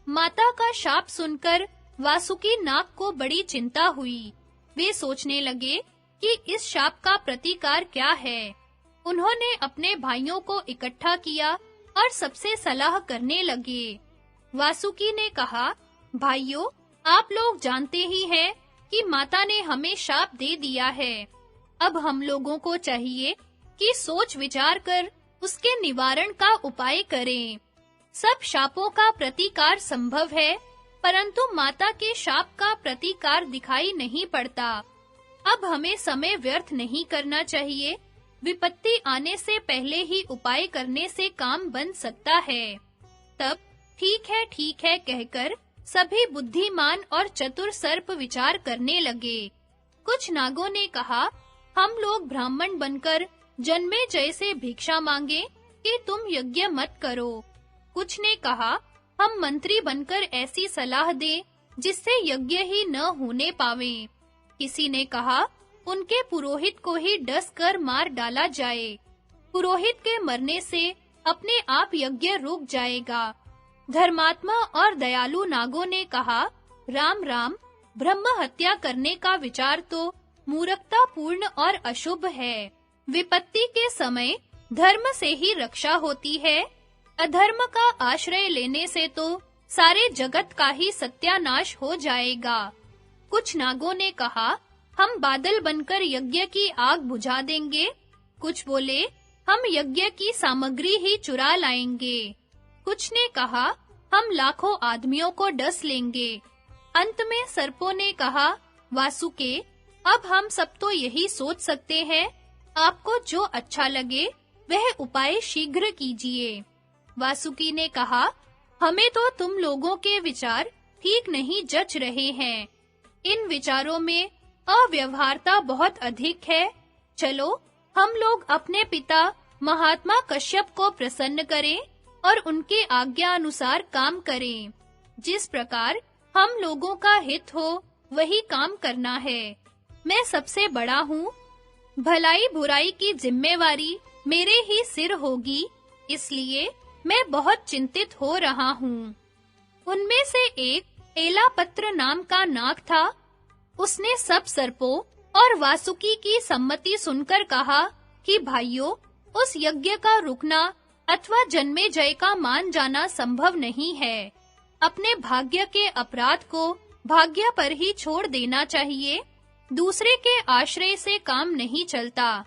माता का शाप सुनकर वासुकी नाग को बड़ी चिंता हुई। वे सोचने लगे कि इस शाप का प्रतिकार क्या है। उन्होंने अपने भाइयों को इकट्ठा किया और सबसे सलाह करने लगे। वासुकी ने कहा, भाइयों, आप लोग जानते ही हैं कि माता ने हमें शाप दे दिया है। अब हम लोगों को चाहिए कि सोच विचार कर उसके निवारण का उपाय करें। सब शापों का प्रतिकार संभव है, परंतु माता के शाप का प्रतिकार दिखाई नहीं पड़ता। अब हमें समय व्यर्थ नहीं करना चाहिए। विपत्ति आने से पहले ही उपाय करने से काम बन सकता है। तब ठीक है कहकर सभी बुद्धिमान और चतुर सर्प विचार करने लगे। कुछ नागों ने कहा, हम लोग ब्राह्मण बनकर जन्मेजय से भिक्षा मांगे कि तुम यज्ञ मत करो। कुछ ने कहा, हम मंत्री बनकर ऐसी सलाह दें जिससे यज्ञ ही न होने पावे। किसी ने कहा, उनके पुरोहित को ही डस कर मार डाला जाए। पुरोहित के मरने से अपने आप यज्ञ रुक जाएगा। धर्मात्मा और दयालु नागों ने कहा, राम राम, ब्रह्म हत्या करने का विचार तो मूर्खतापूर्ण और अशुभ है। विपत्ति के समय धर्म से ही रक्षा होती है। अधर्म का आश्रय लेने से तो सारे जगत का ही सत्यानाश हो जाएगा। कुछ नागों ने कहा, हम बादल बनकर यज्ञ की आग बुझा देंगे। कुछ बोले, हम यज्ञ की सामग्री ही चुरा लाएंगे। कुछ ने कहा, हम लाखों आदमियों को डस लेंगे। अंत में सर्पों ने कहा, वासुके, अब हम सब तो यही सोच सकते हैं। आपको जो अच्छा लगे वह उपाय शीघ्र कीजिए। वासुकी ने कहा, हमें तो तुम लोगों के विचार ठीक नहीं जच रहे हैं। इन विचारों में अव्यवहारता बहुत अधिक है। चलो, हम लोग अपने पिता महात्मा कश्यप को प्रसन्न करें और उनके आज्ञा अनुसार काम करें। जिस प्रकार हम लोगों का हित हो, वही काम करना है। मैं सबसे बड़ा हूँ। भलाई बुराई की जिम्मेवारी मेरे ही सिर होगी, इसलिए मैं बहुत चिंतित हो रहा हूँ। उनमें से एक एलापत्र नाम का नाग था। उसने सब सर्पों और वासुकी की सम्मति सुनकर कहा कि भाइयों, उस यज्ञ का रुकना अथवा जन्मेजय का मान जाना संभव नहीं है। अपने भाग्य के अपराध को भाग्य पर ही छोड़ देना चाहिए। दूसरे के आश्रय से काम नहीं चलता।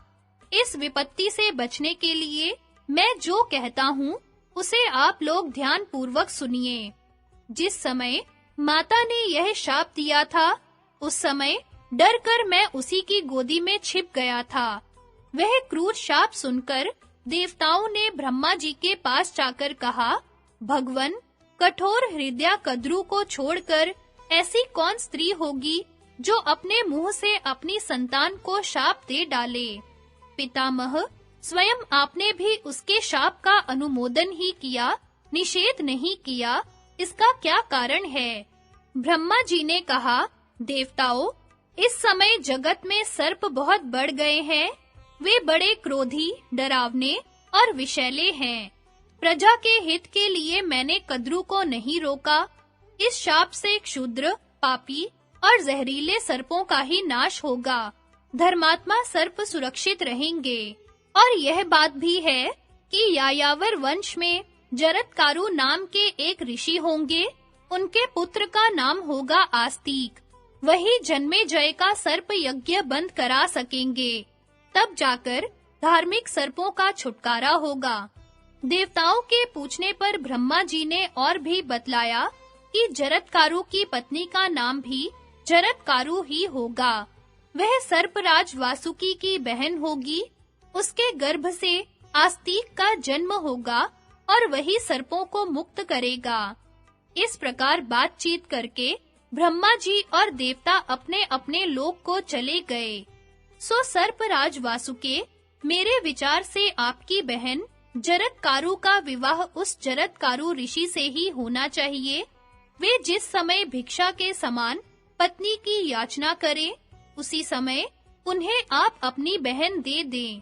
इस विपत्ति से बचने के लिए मैं जो कहता हूँ, उसे आप लोग ध्यान पूर्वक सुनिए। जिस समय माता ने यह शाप दिया था, उस समय डर कर मैं उसी की गोदी में छिप गया था। वह क्रूर शाप सुनकर देवताओं ने ब्रह्मा जी के पास जाकर कहा, भगवन, कठोर हृदया कद्रू को छोड़कर ऐसी कौन स्त्री होगी जो अपने मुंह से अपनी संतान को शाप दे डाले। पितामह, स्वयं आपने भी उसके शाप का अनुमोदन ही किया, निषेध नहीं किया। इसका क्या कारण है? ब्रह्मा जी ने कहा, देवताओं, इस समय जगत में सर्प बहुत बढ़ गए हैं। वे बड़े क्रोधी, डरावने और विषैले हैं। प्रजा के हित के लिए मैंने कद्रू को नहीं रोका। इस शाप से क्षुद्र, पापी और जहरीले सर्पों का ही नाश होगा। धर्मात्मा सर्प सुरक्षित रहेंगे। और यह बात भी है कि यायावर वंश में जरत्कारु नाम के एक ऋषि होंगे। उनके पुत्र का नाम होगा आस्तिक। वही जन्मेजय का सर्प यज्ञ बंद करा सकेंगे। तब जाकर धार्मिक सर्पों का छुटकारा होगा। देवताओं के पूछने पर ब्रह्मा जी ने और भी बतलाया कि जरत्कारु की पत्नी का नाम भी जरत्कारु ही होगा। वह सर्पराज वासुकी की बहन होगी। उसके गर्भ से आस्तिक का जन्म होगा और वही सर्पों को मुक्त करेगा। इस प्रकार बातचीत करके ब्रह्मा जी और देवता अपने-अपने लोक को चले गए। सो सर्पराज वासुके, मेरे विचार से आपकी बहन जरत्कारु का विवाह उस जरत्कारु ऋषि से ही होना चाहिए। वे जिस समय भिक्षा के समान पत्नी की याचना करें, उसी समय उन्हें आप अपनी बहन दे दें।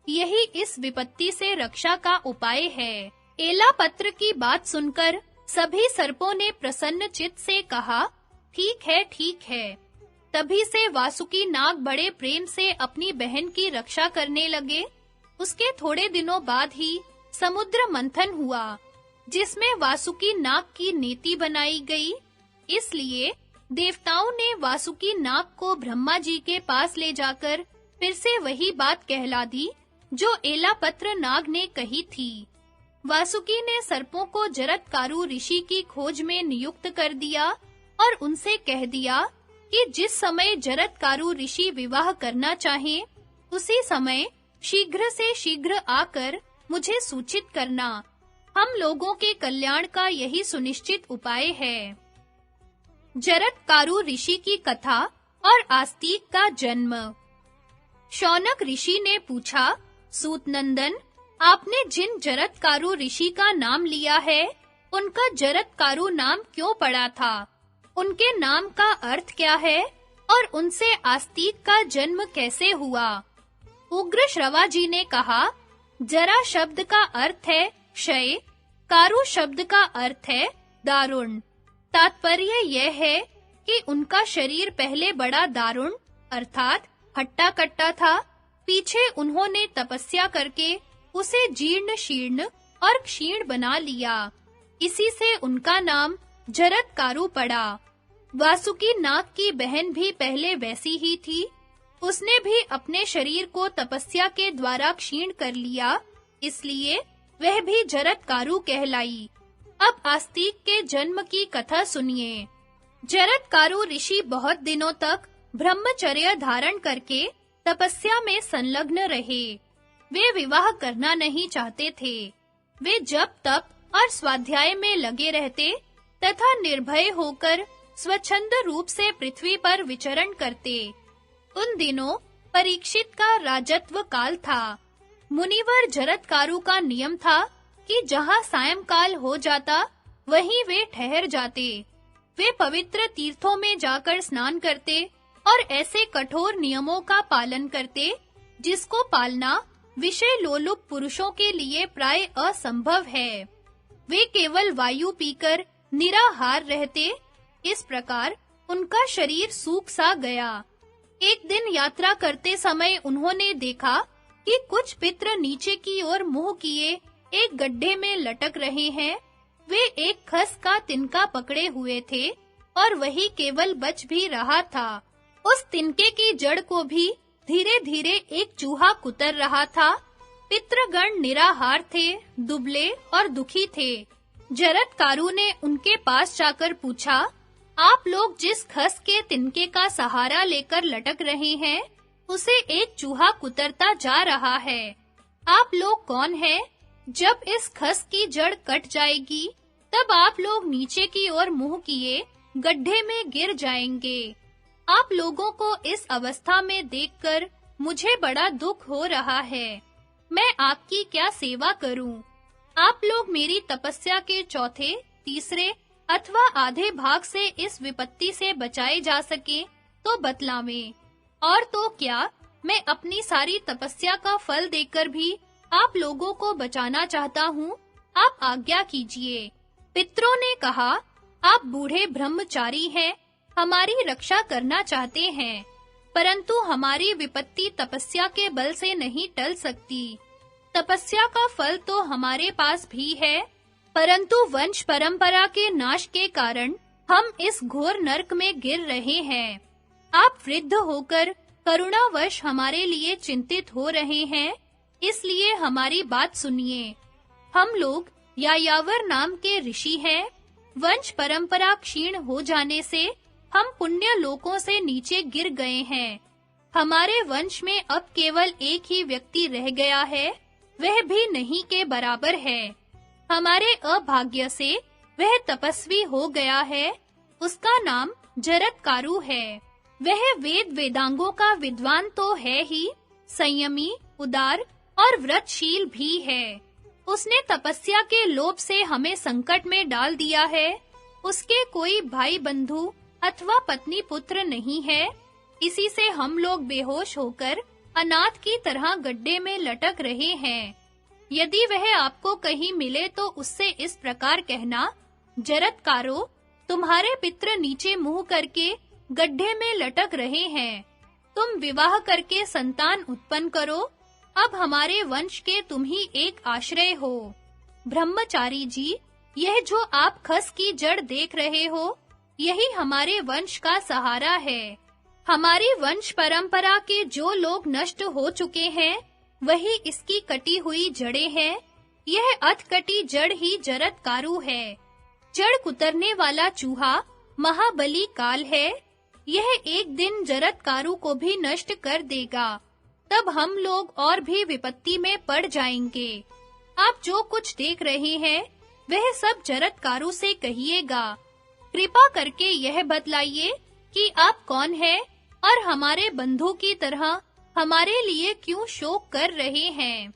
यही इस विपत्ति से रक्षा का उपाय है। एलापत्र की बात सुनकर सभी सर्पों ने प्रसन्न चित्त से कहा, ठीक है, ठीक है। तभी से वासुकी नाग बड़े प्रेम से अपनी बहन की रक्षा करने लगे। उसके थोड़े दिनों बाद ही समुद्र मंथन हुआ, जिसमें वासुकी नाग की नीति बनाई गई। इसलिए देवताओं ने वासुकी नाग को ब्रह्मा जी के पास ले जाकर फिर से वही बात कहला दी जो एलापत्र नाग ने कही थी। वासुकी ने सर्पों को जरत्कारु ऋषि की खोज में नियुक्त कर दिया और उनसे कह दिया कि जिस समय जरत्कारु ऋषि विवाह करना चाहें, उसी समय शीघ्र से शीघ्र आकर मुझे सूचित करना। हम लोगों के कल्याण का यही सुनिश्चित उपाय है। जरत्कारु ऋषि की कथा और आस्तिक का जन्म। शौनक ऋषि ने पूछा, सूत नंदन, आपने जिन जरत्कारु ऋषि का नाम लिया है, उनका जरत्कारु नाम क्यों पड़ा था? उनके नाम का अर्थ क्या है और उनसे आस्तिक का जन्म कैसे हुआ? उग्र श्रवा जी ने कहा, जरा शब्द का अर्थ है क्षय, कारु शब्द का अर्थ है दारुण। तात्पर्य यह है कि उनका शरीर पहले बड़ा दारुण अर्थात हट्टा-कट्टा था। पीछे उन्होंने तपस्या करके उसे जीर्ण शीर्ण और क्षीण बना लिया। इसी से उनका नाम जरत्कारु पड़ा। वासुकी नाग की बहन भी पहले वैसी ही थी। उसने भी अपने शरीर को तपस्या के द्वारा क्षीण कर लिया, इसलिए वह भी जरत्कारु कहलाई। अब आस्तिक के जन्म की कथा सुनिए। जरत्कारु ऋषि बहुत दिनों तक ब्रह्मचर्य धारण करके तपस्या में संलग्न रहे। वे विवाह करना नहीं चाहते थे। वे जप तप और स्वाध्याय में लगे रहते तथा निर्भय होकर स्वच्छंद रूप से पृथ्वी पर विचरण करते। उन दिनों परीक्षित का राजत्व काल था। मुनिवर जरत्कारु का नियम था कि जहाँ सायंकाल हो जाता, वहीं वे ठहर जाते। वे पवित्र तीर्थों में जाकर स्नान करते और ऐसे कठोर नियमों का पालन करते, जिसको पालना विषय लोलुप पुरुषों के लिए प्राय असंभव है। वे केवल वायु पीकर निराहार रहते। इस प्रकार उनका शरीर सूख सा गया। एक दिन यात्रा करते समय उन्होंने देखा कि कुछ पितर नीचे की ओर मुंह किए एक गड्ढे में लटक रहे हैं। वे एक खस का तिनका पकड़े हुए थे और वही केवल बच भी रहा था। उस तिनके की जड़ को भी धीरे-धीरे एक चूहा कुतर रहा था। पितृगण निराहार थे, दुबले और दुखी थे। जरत्कारु ने उनके पास जाकर पूछा, आप लोग जिस खस के तिनके का सहारा लेकर लटक रहे हैं, उसे एक चूहा कुतरता जा रहा है। आप लोग कौन हैं? जब इस खस की जड़ कट जाएगी, तब आप लोग नीचे की ओर मुंह किए गड्ढे में गिर जाएंगे। आप लोगों को इस अवस्था में देखकर मुझे बड़ा दुख हो रहा है। मैं आपकी क्या सेवा करूं? आप लोग मेरी तपस्या के चौथे, तीसरे अथवा आधे भाग से इस विपत्ति से बचाए जा सके तो बतलावें। और तो क्या, मैं अपनी सारी तपस्या का फल देकर भी आप लोगों को बचाना चाहता हूँ। आप आज्ञा कीजिए। पितरों ने कहा, आप बूढ़े ब्रह्मचारी हैं, हमारी रक्षा करना चाहते हैं, परंतु हमारी विपत्ति तपस्या के बल से नहीं टल सकती। तपस्या का फल तो हमारे पास भी है, परंतु वंश परंपरा के नाश के कारण हम इस घोर नरक में गिर रहे हैं। आप वृद्ध होकर करुणावश हमारे लिए चिंतित हो रहे हैं, इसलिए हमारी बात सुनिए। हम लोग यायावर नाम के ऋषि हैं। वंश परंपरा क्षीण हो जाने से हम पुण्य लोकों से नीचे गिर गए हैं। हमारे वंश में अब केवल एक ही व्यक्ति रह गया है, वह भी नहीं के बराबर है। हमारे अभाग्य से वह तपस्वी हो गया है। उसका नाम जरत्कारु है। वह वेद वेदांगों का विद्वान तो है ही, संयमी, उदार और व्रतशील भी है। उसने तपस्या के लोभ से हमें संकट में डाल दिया है। उसके कोई भाई बंधु अथवा पत्नी पुत्र नहीं है। इसी से हम लोग बेहोश होकर अनाथ की तरह गड्ढे में लटक रहे हैं। यदि वह आपको कहीं मिले तो उससे इस प्रकार कहना, जरत्कारो, तुम्हारे पितृ नीचे मुंह करके गड्ढे में लटक रहे हैं। तुम विवाह करके संतान उत्पन्न करो। अब हमारे वंश के तुम ही एक आश्रय हो। ब्रह्मचारी जी, यह जो आप खस की जड़ देख रहे हो, यही हमारे वंश का सहारा है। हमारी वंश परंपरा के जो लोग नष्ट हो चुके हैं, वही इसकी कटी हुई जड़ें हैं। यह अधकटी जड़ ही जरत्कारु है। जड़ कुतरने वाला चूहा महाबली काल है। यह एक दिन जरत्कारु को भी नष्ट कर देगा। तब हम लोग और भी विपत्ति में पड़ जाएंगे। आप जो कुछ देख रहे हैं, वह सब जरत्कारु से कहिएगा। कृपा करके यह बतलाइए कि आप कौन हैं और हमारे बंधु की तरह हमारे लिए क्यों शोक कर रहे हैं।